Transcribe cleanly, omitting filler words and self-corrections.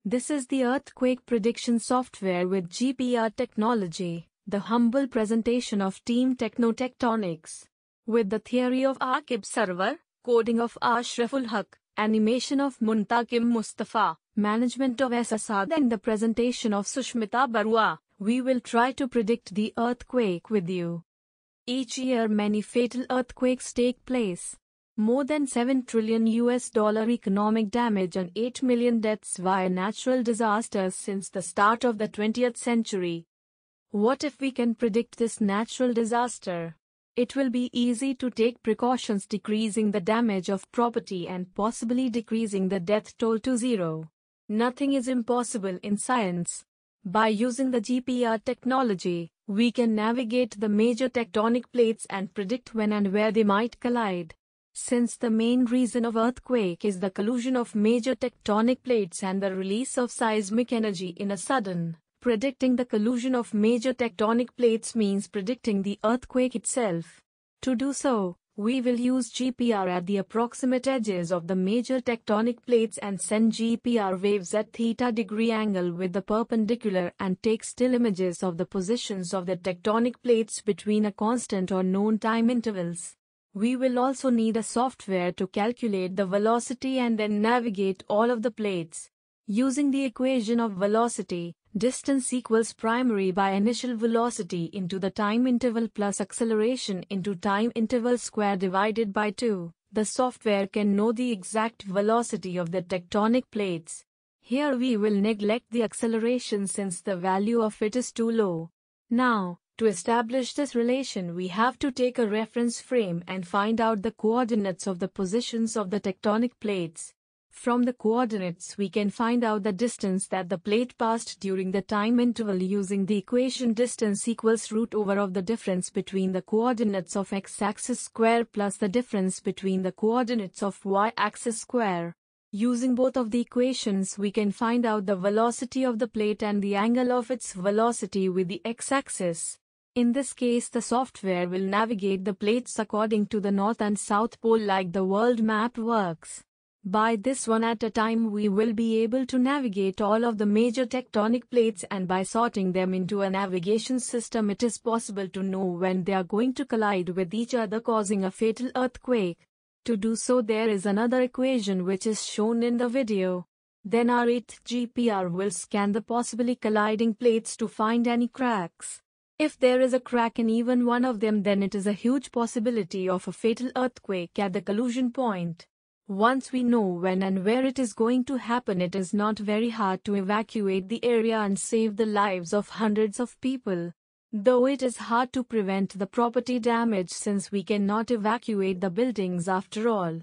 This is the earthquake prediction software with GPR technology, the humble presentation of Team Techno Tectonics. With the theory of Akib Sarwar, coding of Ashraful Houqe, animation of Muntakim Mostofa, management of S A Saad and the presentation of Shushmita Barua, we will try to predict the earthquake with you. Each year many fatal earthquakes take place. More than $7 trillion economic damage and 8 million deaths via natural disasters since the start of the 20th century. What if we can predict this natural disaster? It will be easy to take precautions, decreasing the damage of property and possibly decreasing the death toll to zero. Nothing is impossible in science. By using the GPR technology, we can navigate the major tectonic plates and predict when and where they might collide. Since the main reason of earthquake is the collusion of major tectonic plates and the release of seismic energy in a sudden, predicting the collusion of major tectonic plates means predicting the earthquake itself. To do so, we will use GPR at the approximate edges of the major tectonic plates and send GPR waves at theta degree angle with the perpendicular and take still images of the positions of the tectonic plates between a constant or known time intervals. We will also need a software to calculate the velocity and then navigate all of the plates. Using the equation of velocity, distance equals primary by initial velocity into the time interval plus acceleration into time interval square divided by 2, the software can know the exact velocity of the tectonic plates. Here we will neglect the acceleration since the value of it is too low. Now, to establish this relation we have to take a reference frame and find out the coordinates of the positions of the tectonic plates. From the coordinates we can find out the distance that the plate passed during the time interval using the equation distance equals root over of the difference between the coordinates of x-axis square plus the difference between the coordinates of y-axis square. Using both of the equations we can find out the velocity of the plate and the angle of its velocity with the x-axis. In this case the software will navigate the plates according to the north and south pole like the world map works. By this one at a time we will be able to navigate all of the major tectonic plates, and by sorting them into a navigation system it is possible to know when they are going to collide with each other causing a fatal earthquake. To do so there is another equation which is shown in the video. Then our 8th GPR will scan the possibly colliding plates to find any cracks. If there is a crack in even one of them then it is a huge possibility of a fatal earthquake at the collusion point. Once we know when and where it is going to happen it is not very hard to evacuate the area and save the lives of hundreds of people. Though it is hard to prevent the property damage since we cannot evacuate the buildings after all.